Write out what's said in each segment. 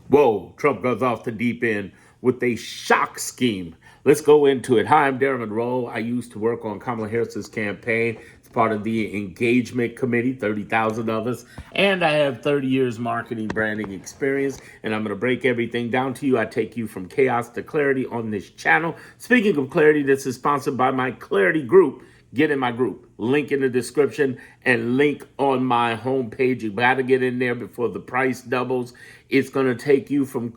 Whoa, Trump goes off the deep end with a shock scheme. Let's go into it. Hi, I'm Darren Monroe. I used to work on Kamala Harris's campaign. It's part of the engagement committee, 30,000 of us. And I have 30 years marketing branding experience. And I'm going to break everything down to you. I take you from chaos to clarity on this channel. Speaking of clarity, this is sponsored by my Clarity Group. Get in my group. Link in the description and link on my homepage. You got to get in there before the price doubles. It's going to take you from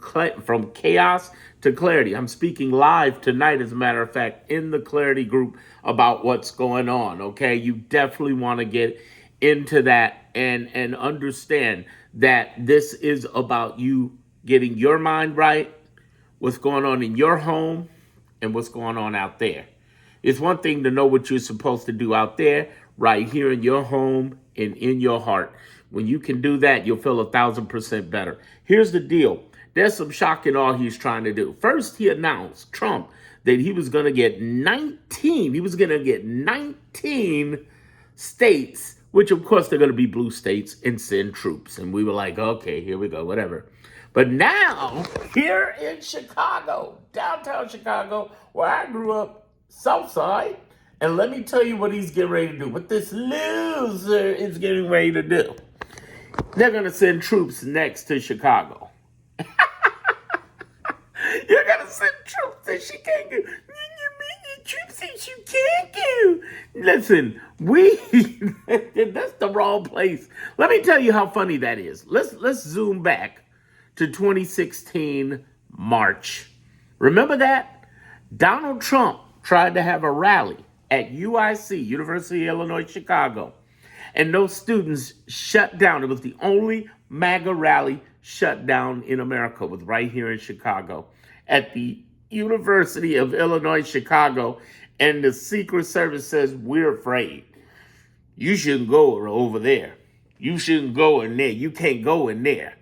chaos to clarity. I'm speaking live tonight, as a matter of fact, in the Clarity Group about what's going on. Okay, you definitely want to get into that and understand that this is about you getting your mind right, what's going on in your home, and what's going on out there. It's one thing to know what you're supposed to do out there, right here in your home and in your heart. When you can do that, you'll feel 1,000% better. Here's the deal. There's some shock in all he's trying to do. First, he announced, Trump, that he was going to get 19 states, which of course they're going to be blue states, and send troops. And we were like, okay, here we go, whatever. But now, here in Chicago, downtown Chicago, where I grew up, South Side, and let me tell you what he's getting ready to do, what this loser is getting ready to do. They're going to send troops next to Chicago. You're going to send troops that she can't go. Troops that you can't go. Listen, that's the wrong place. Let me tell you how funny that is. Let's zoom back to 2016 March. Remember that? Donald Trump tried to have a rally at UIC, University of Illinois, Chicago. And those students shut down. It was the only MAGA rally shut down in America, was right here in Chicago at the University of Illinois, Chicago. And the Secret Service says, we're afraid. You shouldn't go over there. You shouldn't go in there. You can't go in there.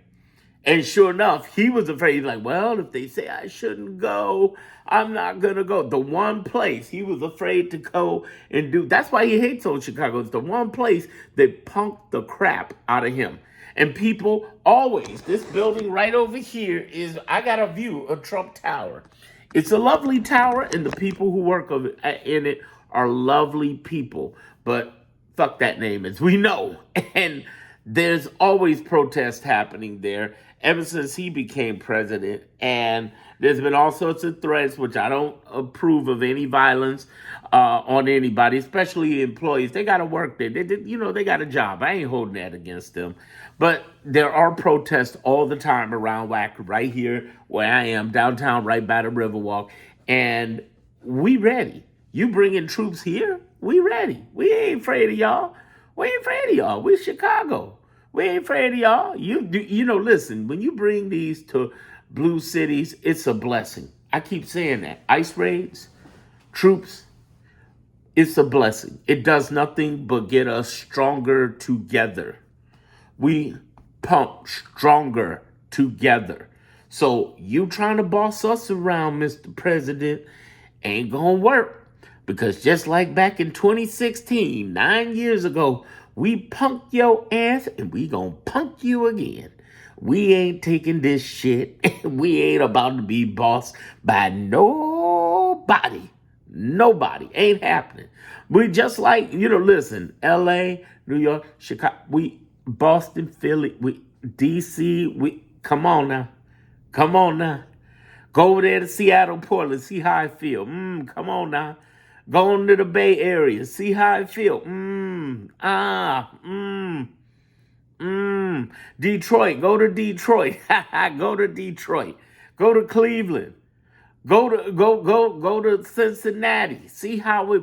And sure enough, he was afraid. He's like, well, if they say I shouldn't go, I'm not going to go. The one place he was afraid to go and do. That's why he hates old Chicago. It's the one place that punked the crap out of him. And people always, this building right over here is, I got a view of Trump Tower. It's a lovely tower, and the people who work in it are lovely people. But fuck that name, as we know. And there's always protests happening there ever since he became president. And there's been all sorts of threats, which I don't approve of any violence on anybody, especially employees. They got to work there. They got a job. I ain't holding that against them. But there are protests all the time around WAC, right here where I am, downtown, right by the Riverwalk. And we ready. You bringing troops here? We ready. We ain't afraid of y'all. We ain't afraid of y'all. We're Chicago. We ain't afraid of y'all. Listen, when you bring these to blue cities, it's a blessing. I keep saying that. ICE raids, troops, it's a blessing. It does nothing but get us stronger together. We pump stronger together. So you trying to boss us around, Mr. President, ain't gonna work. Because just like back in 2016, 9 years ago, we punked your ass and we gonna punk you again. We ain't taking this shit. We ain't about to be bossed by nobody. Nobody. Ain't happening. We just like, listen, LA, New York, Chicago, Boston, Philly, DC, come on now. Come on now. Go over there to Seattle, Portland, see how I feel. Come on now. Go on to the Bay Area, see how I feel. Detroit, go to Detroit. Go to Detroit. Go to Cleveland. Go to Cincinnati. See how it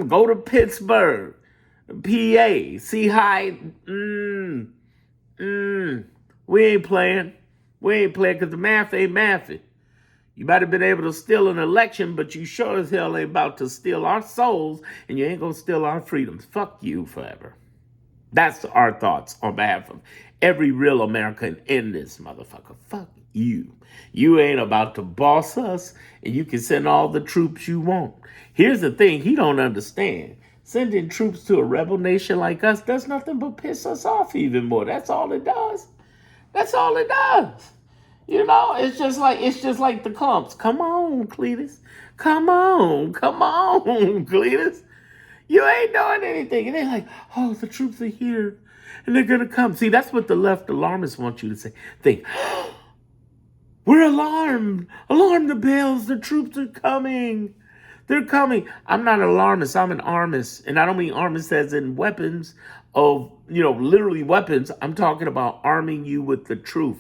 go to Pittsburgh, PA. See how we ain't playing. We ain't playing because the math ain't mathing. You might have been able to steal an election, but you sure as hell ain't about to steal our souls, and you ain't gonna steal our freedoms. Fuck you forever. That's our thoughts on behalf of every real American in this motherfucker. Fuck you. You ain't about to boss us, and you can send all the troops you want. Here's the thing he don't understand. Sending troops to a rebel nation like us does nothing but piss us off even more. That's all it does. That's That's all it does. It's just like the clumps. Come on, Cletus. Come on, Cletus. You ain't doing anything. And they're like, oh, the troops are here. And they're going to come. See, that's what the left alarmists want you to say. Think, we're alarmed. Alarm the bells. The troops are coming. They're coming. I'm not an alarmist. I'm an armist. And I don't mean armist as in weapons of, literally weapons. I'm talking about arming you with the truth.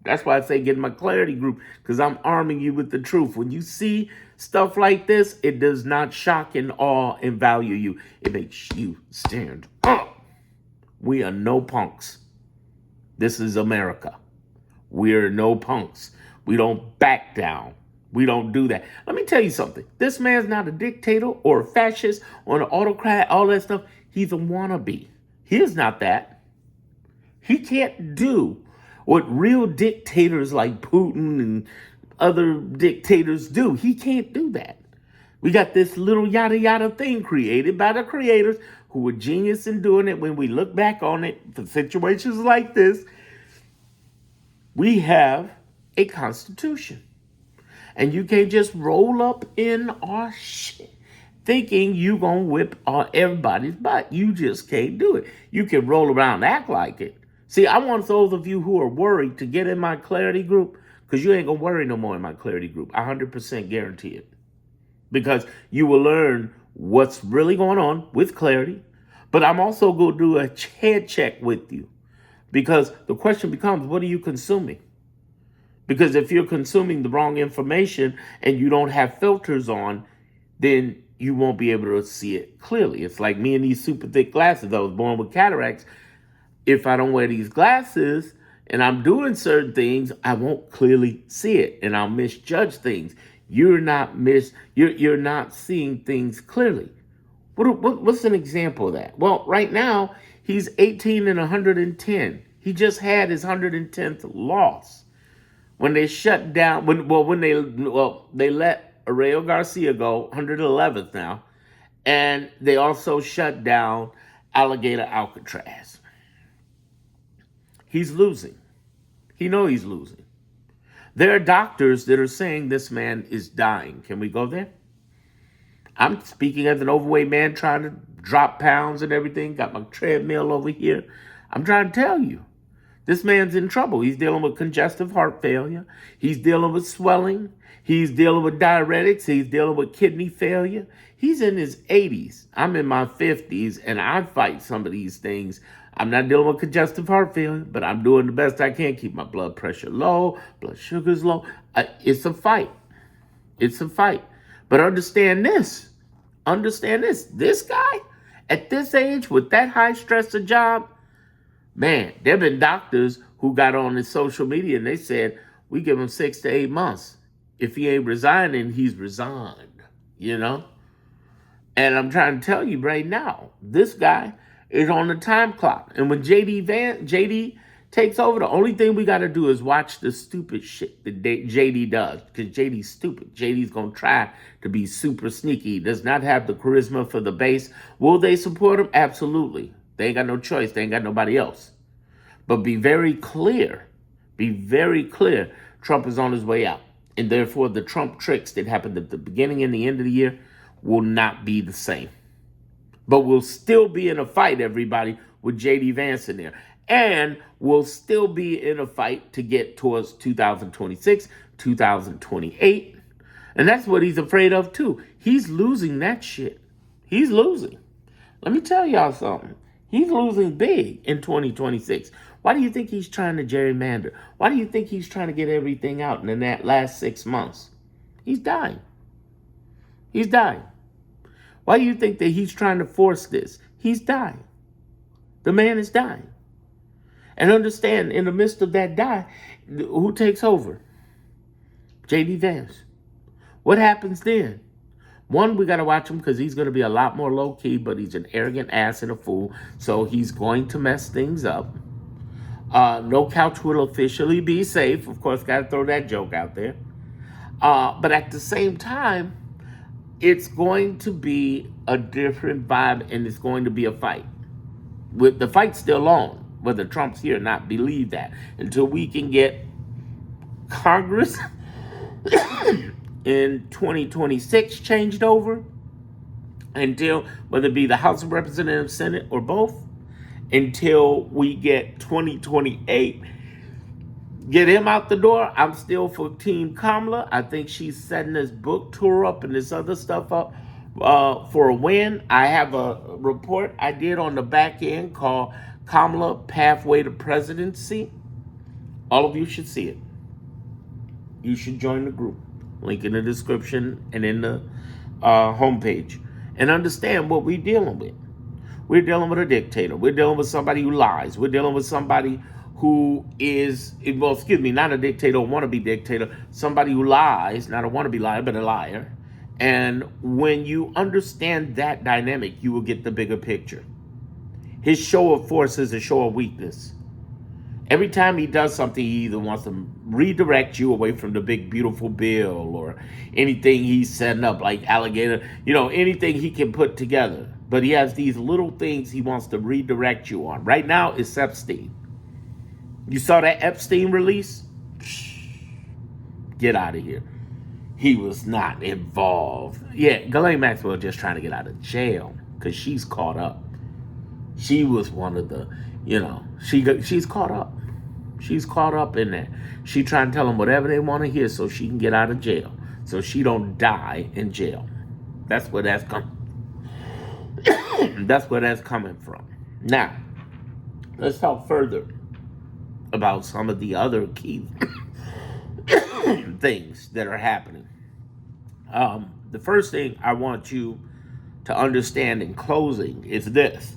That's why I say get in my clarity group, because I'm arming you with the truth. When you see stuff like this, it does not shock and awe and value you. It makes you stand up. We are no punks. This is America. We're no punks. We don't back down. We don't do that. Let me tell you something. This man's not a dictator or a fascist or an autocrat, all that stuff. He's a wannabe. He is not that. He can't do what real dictators like Putin and other dictators do. He can't do that. We got this little yada yada thing created by the creators who were genius in doing it. When we look back on it for situations like this, we have a constitution. And you can't just roll up in our shit thinking you gonna whip everybody's butt. You just can't do it. You can roll around and act like it. See, I want those of you who are worried to get in my clarity group, because you ain't going to worry no more in my clarity group. I 100% guarantee it. Because you will learn what's really going on with clarity. But I'm also going to do a head check with you. Because the question becomes, what are you consuming? Because if you're consuming the wrong information and you don't have filters on, then you won't be able to see it clearly. It's like me and these super thick glasses. I was born with cataracts. If I don't wear these glasses and I'm doing certain things, I won't clearly see it and I'll misjudge things. You're not seeing things clearly. What's an example of that? Well, right now he's 18 and 110. He just had his 110th loss when they shut down. They let Aurelio Garcia go, 111th now, and they also shut down Alligator Alcatraz. He's losing. He knows he's losing. There are doctors that are saying this man is dying. Can we go there? I'm speaking as an overweight man trying to drop pounds and everything. Got my treadmill over here. I'm trying to tell you, this man's in trouble. He's dealing with congestive heart failure. He's dealing with swelling. He's dealing with diuretics. He's dealing with kidney failure. He's in his 80s. I'm in my 50s, and I fight some of these things. I'm not dealing with congestive heart failure, but I'm doing the best I can. Keep my blood pressure low, blood sugars low. It's a fight. It's a fight. But understand this. This guy, at this age, with that high stress a job, man, there have been doctors who got on his social media and they said, we give him 6 to 8 months. If he ain't resigning, he's resigned, And I'm trying to tell you right now, this guy is on the time clock. And when JD takes over, the only thing we got to do is watch the stupid shit that JD does. Because JD's stupid. JD's going to try to be super sneaky. He does not have the charisma for the base. Will they support him? Absolutely. They ain't got no choice. They ain't got nobody else. But be very clear. Be very clear. Trump is on his way out. And therefore, the Trump tricks that happened at the beginning and the end of the year will not be the same. But we'll still be in a fight, everybody, with J.D. Vance in there. And we'll still be in a fight to get towards 2026, 2028. And that's what he's afraid of, too. He's losing that shit. He's losing. Let me tell y'all something. He's losing big in 2026. Why do you think he's trying to gerrymander? Why do you think he's trying to get everything out in that last 6 months? He's dying. He's dying. Why do you think that he's trying to force this? He's dying. The man is dying. And understand, in the midst of that die, who takes over? J.D. Vance. What happens then? One, we got to watch him because he's going to be a lot more low-key, but he's an arrogant ass and a fool, so he's going to mess things up. No couch will officially be safe. Of course, got to throw that joke out there. But at the same time, it's going to be a different vibe, and it's going to be a fight. With the fight's still on. whether Trump's here or not, believe that. Until we can get Congress in 2026 changed over, until, whether it be the House of Representatives, Senate, or both, until we get 2028, get him out the door, I'm still for Team Kamala. I think she's setting this book tour up and this other stuff up for a win. I have a report I did on the back end called Kamala Pathway to Presidency. All of you should see it. You should join the group. Link in the description and in the homepage. And understand what we're dealing with. We're dealing with a dictator. We're dealing with somebody who lies. We're dealing with somebody who is, well, excuse me, not a dictator, a wannabe dictator. Somebody who lies, not a wannabe liar, but a liar. And when you understand that dynamic, you will get the bigger picture. His show of force is a show of weakness. Every time he does something, he either wants to redirect you away from the big, beautiful bill or anything he's setting up, like alligator, anything he can put together. But he has these little things he wants to redirect you on. Right now, it's Epstein. You saw that Epstein release? Get out of here. He was not involved. Yeah, Ghislaine Maxwell just trying to get out of jail because she's caught up. She was one of the, she's caught up. She's caught up in that. She trying to tell them whatever they want to hear so she can get out of jail. So she don't die in jail. That's where that's coming. That's where that's coming from. Now, let's talk further about some of the other key things that are happening. The first thing I want you to understand in closing is this.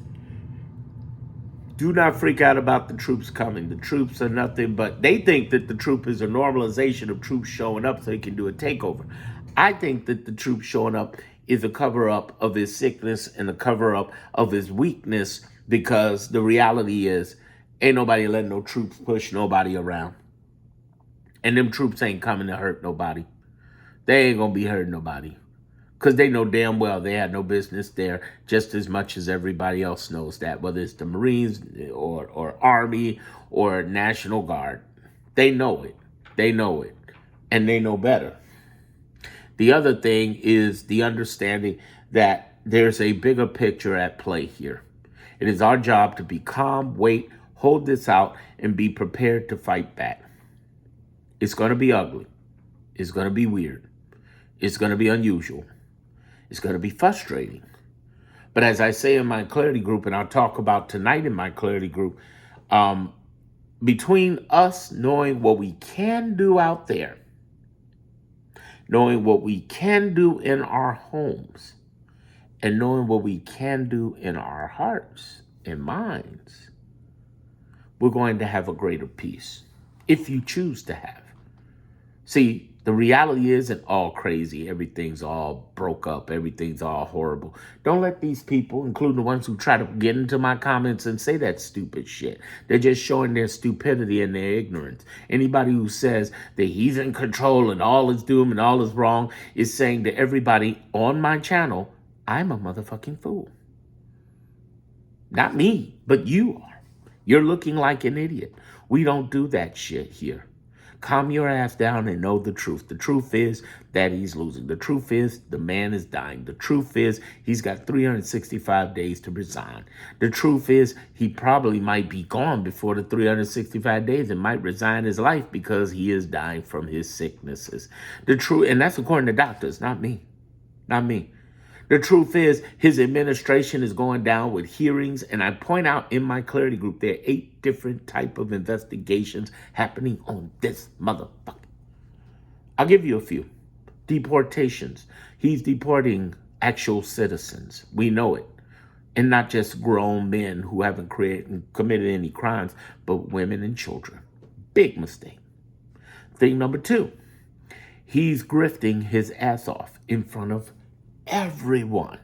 Do not freak out about the troops coming. The troops are nothing but, they think that the troop is a normalization of troops showing up so they can do a takeover. I think that the troops showing up is a cover-up of his sickness and a cover-up of his weakness, because the reality is ain't nobody letting no troops push nobody around. And them troops ain't coming to hurt nobody. They ain't going to be hurting nobody. Because they know damn well they had no business there, just as much as everybody else knows that, whether it's the Marines or Army or National Guard. They know it. They know it. And they know better. The other thing is the understanding that there's a bigger picture at play here. It is our job to be calm, wait, hold this out, and be prepared to fight back. It's going to be ugly. It's going to be weird. It's going to be unusual. It's going to be frustrating. But as I say in my clarity group, and I'll talk about tonight in my clarity group, between us knowing what we can do out there, knowing what we can do in our homes, and knowing what we can do in our hearts and minds, we're going to have a greater peace, if you choose to have. See, the reality isn't all crazy. Everything's all broke up. Everything's all horrible. Don't let these people, including the ones who try to get into my comments and say that stupid shit. They're just showing their stupidity and their ignorance. Anybody who says that he's in control and all is doom and all is wrong is saying to everybody on my channel, I'm a motherfucking fool. Not me, but you are. You're looking like an idiot. We don't do that shit here. Calm your ass down and know the truth. The truth is that he's losing. The truth is the man is dying. The truth is he's got 365 days to resign. The truth is he probably might be gone before the 365 days and might resign his life because he is dying from his sicknesses. The truth, and that's according to doctors, not me. Not me. The truth is his administration is going down with hearings, and I point out in my clarity group there are 8 different type of investigations happening on this motherfucker. I'll give you a few. Deportations. He's deporting actual citizens. We know it. And not just grown men who haven't committed any crimes, but women and children. Big mistake. Thing number 2. He's grifting his ass off in front of everyone.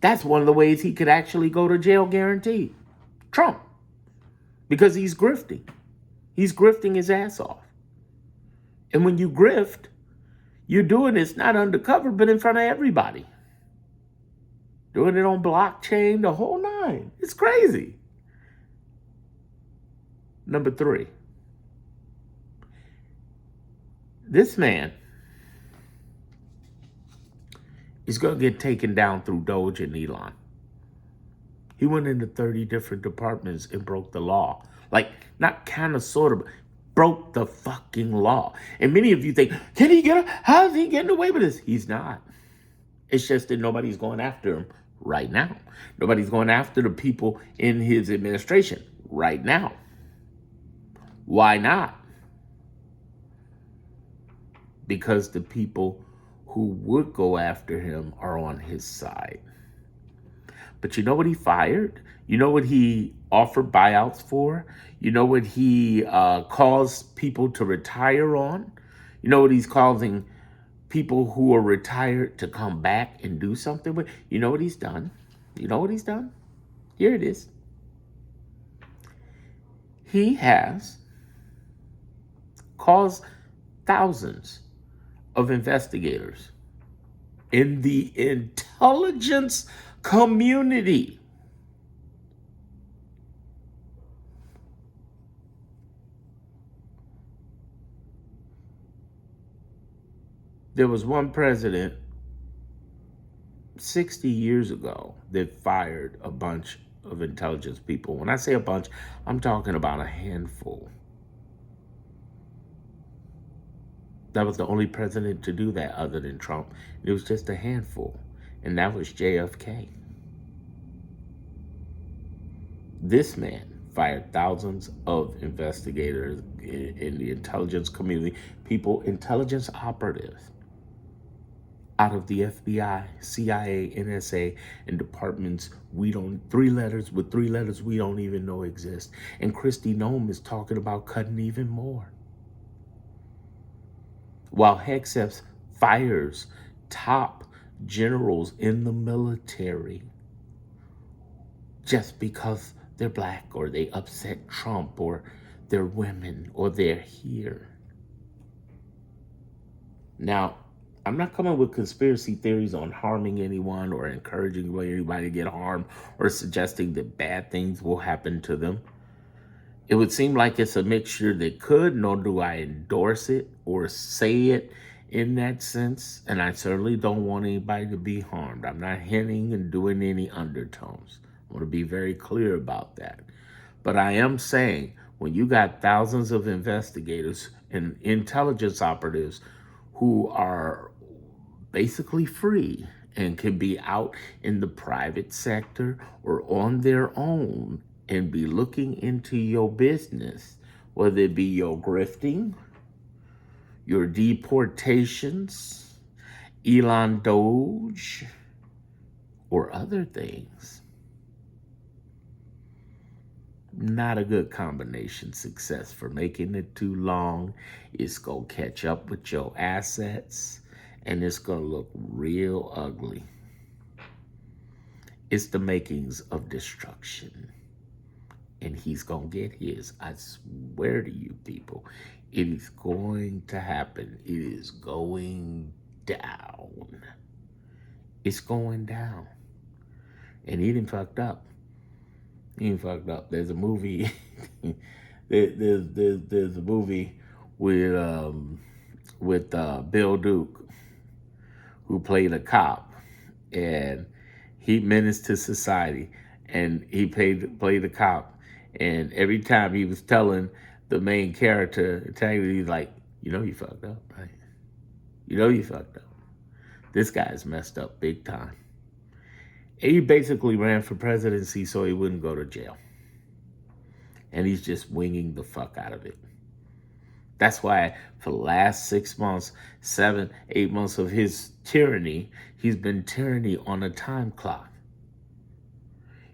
That's one of the ways he could actually go to jail guaranteed. Trump. Because he's grifting. He's grifting his ass off. And when you grift, you're doing this not undercover, but in front of everybody. Doing it on blockchain, the whole nine. It's crazy. Number three, this man is going to get taken down through Doge and Elon. He went into 30 different departments and broke the law. Like, not kind of, sort of, broke the fucking law. And many of you think, can he get, how is he getting away with this? He's not. It's just that nobody's going after him right now. Nobody's going after the people in his administration right now. Why not? Because the people who would go after him are on his side. But you know what he fired? You know what he offered buyouts for? You know what he caused people to retire on? You know what he's causing people who are retired to come back and do something with? You know what he's done? You know what he's done? Here it is. He has caused thousands of investigators in the intelligence community there was one president 60 years ago that fired a bunch of intelligence people. When I say a bunch, I'm talking about a handful. That was the only president to do that other than Trump. It was just a handful. And that was JFK. This man fired thousands of investigators in the intelligence community, people, intelligence operatives out of the FBI, CIA, NSA, and departments we don't, three letters we don't even know exist. And Kristi Noem is talking about cutting even more. While Hegseth fires top generals in the military just because they're black or they upset Trump or they're women or they're here. Now, I'm not coming with conspiracy theories on harming anyone or encouraging anybody to get harmed or suggesting that bad things will happen to them. It would seem like it's a mixture that could, nor do I endorse it or say it in that sense. And I certainly don't want anybody to be harmed. I'm not hinting and doing any undertones. I want to be very clear about that. But I am saying when you got thousands of investigators and intelligence operatives who are basically free and can be out in the private sector or on their own and be looking into your business, whether it be your grifting, your deportations, Elon Doge, or other things. Not a good combination success for making it too long. It's going to catch up with your assets and it's going to look real ugly. It's the makings of destruction. And he's going to get his. I swear to you people, it is going to happen. It is going down. It's going down. And he done fucked up. He done fucked up. There's a movie. there's a movie with Bill Duke, who played a cop, and he menaced to society, and he played a cop. And every time he was telling the main character, he's like, you know you fucked up, right? You know you fucked up. This guy's messed up big time. And he basically ran for presidency so he wouldn't go to jail. And he's just winging the fuck out of it. That's why for the last 6 months, 7, 8 months of his tyranny, he's been tyranny on a time clock.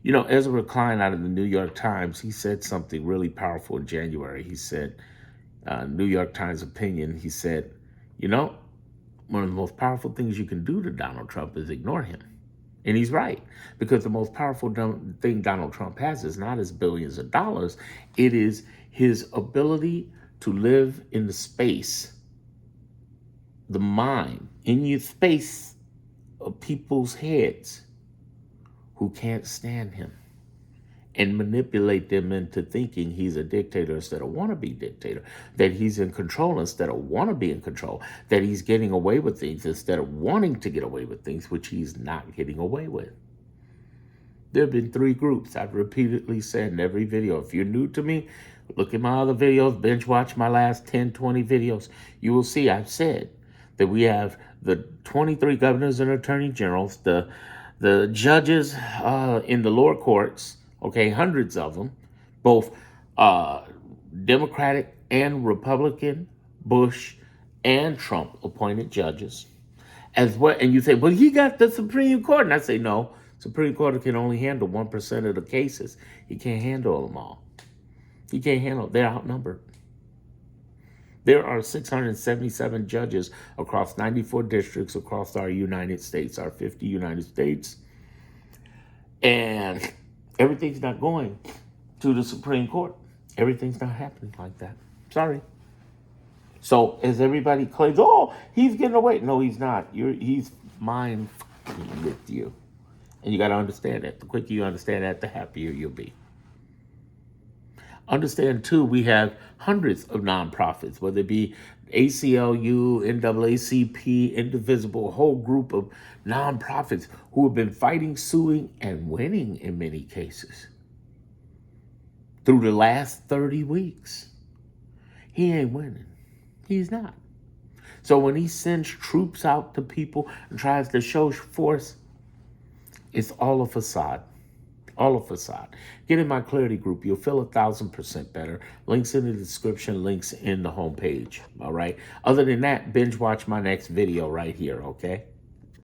You know, Ezra Klein out of the New York Times, he said something really powerful in January. He said, New York Times opinion, he said, you know, one of the most powerful things you can do to Donald Trump is ignore him. And he's right, because the most powerful thing Donald Trump has is not his billions of dollars. It is his ability to live in the space, the mind, in your space of people's heads who can't stand him. and manipulate them into thinking he's a dictator instead of wannabe dictator, that he's in control instead of want to be in control, that he's getting away with things instead of wanting to get away with things, which he's not getting away with. There have been 3 groups. I've repeatedly said in every video, if you're new to me, look at my other videos, binge watch my last 10, 20 videos. You will see I've said that we have the 23 governors and attorney generals, the judges in the lower courts, okay, hundreds of them, both Democratic and Republican, Bush and Trump appointed judges as well. And you say, well, he got the Supreme Court. And I say, no, Supreme Court can only handle 1% of the cases. He can't handle them all. He can't handle it. They're outnumbered. There are 677 judges across 94 districts across our United States, our 50 United States. And everything's not going to the Supreme Court. Everything's not happening like that. Sorry. So as everybody claims, oh, he's getting away. No, he's not. He's mind fucking with you. And you got to understand that. The quicker you understand that, the happier you'll be. Understand, too, we have hundreds of nonprofits, whether it be ACLU, NAACP, Indivisible, a whole group of nonprofits who have been fighting, suing, and winning in many cases through the last 30 weeks. He ain't winning. He's not. So when he sends troops out to people and tries to show force, it's all a facade. All a facade. Get in my Clarity group. You'll feel 1,000% better. Links in the description, links in the homepage. All right. Other than that, binge watch my next video right here. Okay.